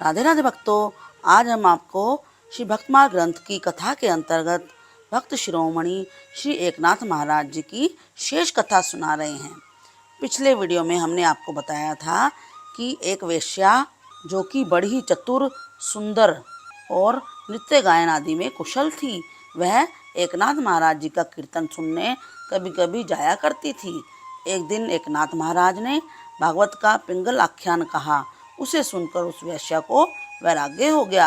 राधे राधे भक्तों, आज हम आपको श्री भक्तमाल ग्रंथ की कथा के अंतर्गत भक्त शिरोमणि श्री एकनाथ महाराज जी की शेष कथा सुना रहे हैं। पिछले वीडियो में हमने आपको बताया था कि एक वेश्या जो कि बड़ी ही चतुर, सुंदर और नृत्य गायन आदि में कुशल थी, वह एकनाथ महाराज जी का कीर्तन सुनने कभी कभी जाया करती थी। एक दिन एकनाथ महाराज ने भागवत का पिंगल आख्यान कहा। उसे सुनकर उस वेश्या को वैराग्य हो गया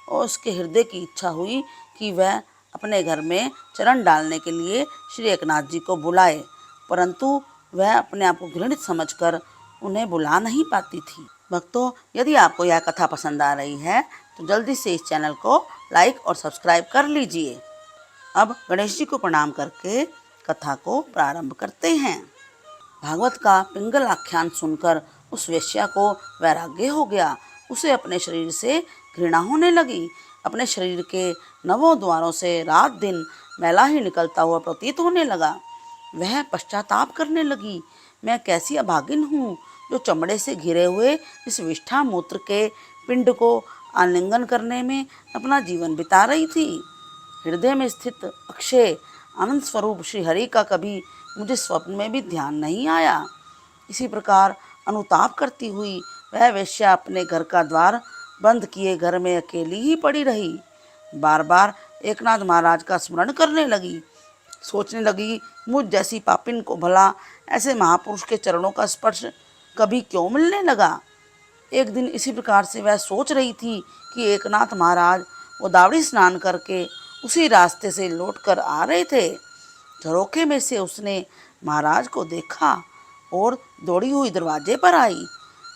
और उसके हृदय की इच्छा हुई कि वह अपने घर में चरण डालने के लिए श्री एकनाथ जी को बुलाए, परंतु वह अपने आप को घृणित समझकर उन्हें बुला नहीं पाती थी। भक्तों, यदि आपको यह कथा पसंद आ रही है तो जल्दी से इस चैनल को लाइक और सब्सक्राइब कर लीजिए। अब गणेश जी को प्रणाम करके कथा को प्रारंभ करते हैं। भागवत का पिंगल आख्यान सुनकर उस वेश्या को वैराग्य हो गया। उसे अपने शरीर से घृणा होने लगी। अपने शरीर के नवों द्वारों से रात दिन मैला ही निकलता हुआ प्रतीत होने लगा। वह पश्चाताप करने लगी, मैं कैसी अभागिन हूँ जो चमड़े से घिरे हुए इस विष्ठा मूत्र के पिंड को आलिंगन करने में अपना जीवन बिता रही थी। हृदय में स्थित अक्षय आनंद स्वरूप श्री हरि का कभी मुझे स्वप्न में भी ध्यान नहीं आया। इसी प्रकार अनुताप करती हुई वह वेश्या अपने घर का द्वार बंद किए घर में अकेली ही पड़ी रही। बार बार एकनाथ महाराज का स्मरण करने लगी। सोचने लगी, मुझ जैसी पापिन को भला ऐसे महापुरुष के चरणों का स्पर्श कभी क्यों मिलने लगा। एक दिन इसी प्रकार से वह सोच रही थी कि एकनाथ महाराज गोदावरी स्नान करके उसी रास्ते से लौटकर आ रहे थे। झरोखे में से उसने महाराज को देखा और दौड़ी हुई दरवाजे पर आई।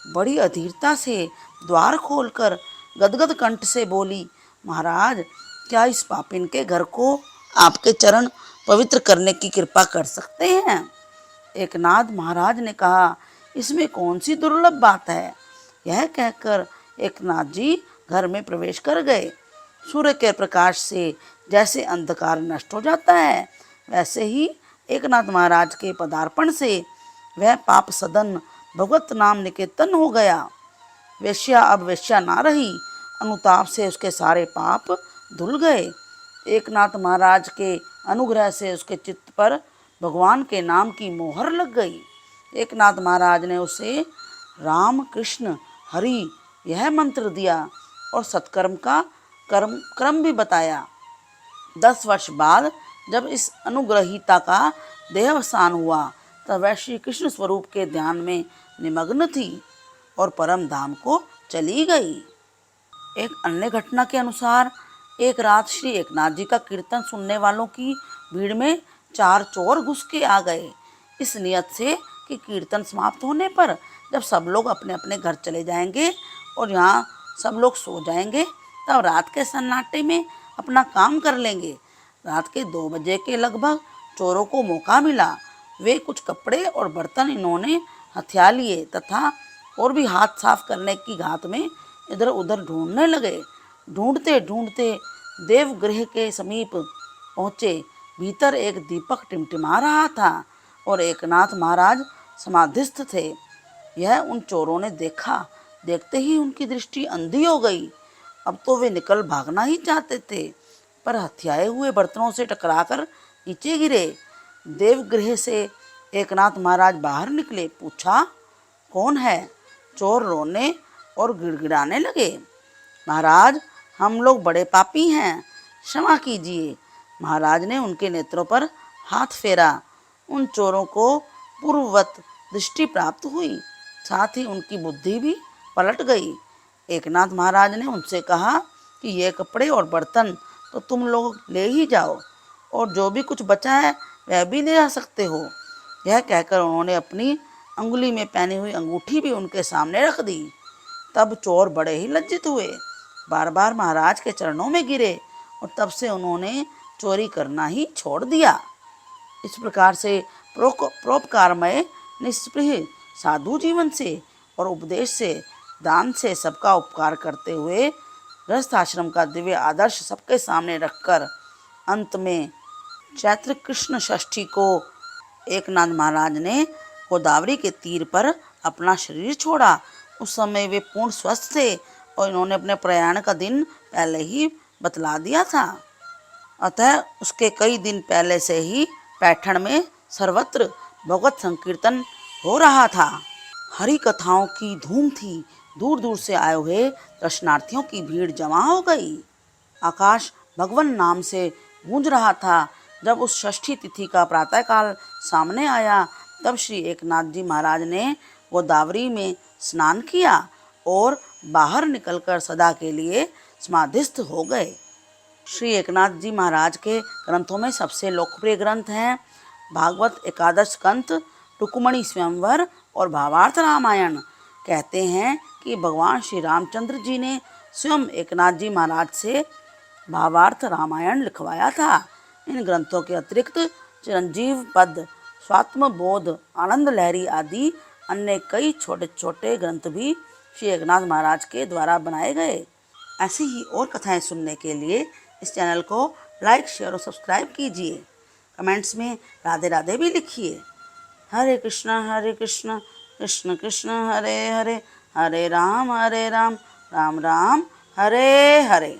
बड़ी अधीरता से द्वार खोलकर गदगद कंठ से बोली, महाराज, क्या इस पापिन के घर को आपके चरण पवित्र करने की कृपा कर सकते हैं। एकनाथ महाराज ने कहा, इसमें कौन सी दुर्लभ बात है। यह कहकर एकनाथ जी घर में प्रवेश कर गए। सूर्य के प्रकाश से जैसे अंधकार नष्ट हो जाता है, वैसे ही एकनाथ महाराज के पदार्पण से वह पाप सदन भगवत नाम निकेतन हो गया। वेश्या अब वेश्या ना रही। अनुताप से उसके सारे पाप धुल गए। एकनाथ महाराज के अनुग्रह से उसके चित्त पर भगवान के नाम की मोहर लग गई। एकनाथ महाराज ने उसे राम कृष्ण हरि यह मंत्र दिया और सत्कर्म का क्रम भी बताया। 10 वर्ष बाद जब इस अनुग्रहीता का देहावसान हुआ तब वह श्री कृष्ण स्वरूप के ध्यान में निमग्न थी और परम धाम को चली गई। एक अन्य घटना के अनुसार एक रात श्री एकनाथ जी का कीर्तन सुनने वालों की भीड़ में 4 चोर घुस के आ गए, इस नियत से कि कीर्तन समाप्त होने पर जब सब लोग अपने अपने घर चले जाएंगे और यहाँ सब लोग सो जाएंगे, तब रात के सन्नाटे में अपना काम कर लेंगे। रात के 2 बजे के लगभग चोरों को मौका मिला। वे कुछ कपड़े और बर्तन इन्होंने हथिया लिए तथा और भी हाथ साफ करने की घात में इधर उधर ढूंढने लगे। ढूंढते ढूंढते देवगृह के समीप पहुँचे। भीतर एक दीपक टिमटिमा रहा था और एकनाथ महाराज समाधिस्थ थे। यह उन चोरों ने देखा। देखते ही उनकी दृष्टि अंधी हो गई। अब तो वे निकल भागना ही चाहते थे, पर हथियाए हुए बर्तनों से टकराकर नीचे गिरे। देवगृह से एकनाथ महाराज बाहर निकले। पूछा, कौन है। चोर रोने और गिड़गिड़ाने लगे, महाराज, हम लोग बड़े पापी हैं, क्षमा कीजिए। महाराज ने उनके नेत्रों पर हाथ फेरा। उन चोरों को पूर्ववत दृष्टि प्राप्त हुई, साथ ही उनकी बुद्धि भी पलट गई। एकनाथ महाराज ने उनसे कहा कि ये कपड़े और बर्तन तो तुम लोग ले ही जाओ और जो भी कुछ बचा है वह भी ले जा सकते हो। यह कहकर उन्होंने अपनी अंगुली में पहनी हुई अंगूठी भी उनके सामने रख दी। तब चोर बड़े ही लज्जित हुए, बार बार महाराज के चरणों में गिरे और तब से उन्होंने चोरी करना ही छोड़ दिया। इस प्रकार से परोपकारमय निष्पृह साधु जीवन से और उपदेश से, दान से सबका उपकार करते हुए गृहस्थ आश्रम का दिव्य आदर्श सबके सामने रखकर अंत में चैत्र कृष्ण षष्ठी को एकनाथ महाराज ने गोदावरी के तीर पर अपना शरीर छोड़ा। उस समय वे पूर्ण स्वस्थ थे और इन्होंने अपने प्रयाण का दिन पहले ही बतला दिया था। अतः उसके कई दिन पहले से ही पैठण में सर्वत्र भगवत संकीर्तन हो रहा था। हरि कथाओं की धूम थी। दूर दूर से आए हुए दर्शनार्थियों की भीड़ जमा हो गई। आकाश भगवन नाम से गूंज रहा था। जब उस षष्ठी तिथि का प्रातःकाल सामने आया, तब श्री एकनाथ जी महाराज ने गोदावरी में स्नान किया और बाहर निकलकर सदा के लिए समाधिस्थ हो गए। श्री एकनाथ जी महाराज के ग्रंथों में सबसे लोकप्रिय ग्रंथ हैं भागवत एकादश स्कंद, रुक्मणी स्वयंवर और भावार्थ रामायण। कहते हैं कि भगवान श्री रामचंद्र जी ने स्वयं एकनाथ जी महाराज से भावार्थ रामायण लिखवाया था। इन ग्रंथों के अतिरिक्त चिरंजीव पद, स्वात्म बोध, आनंद लहरी आदि अन्य कई छोटे छोटे ग्रंथ भी श्री एकनाथ महाराज के द्वारा बनाए गए। ऐसी ही और कथाएं सुनने के लिए इस चैनल को लाइक, शेयर और सब्सक्राइब कीजिए। कमेंट्स में राधे राधे भी लिखिए। हरे कृष्ण कृष्ण कृष्ण हरे हरे, हरे राम राम राम हरे हरे।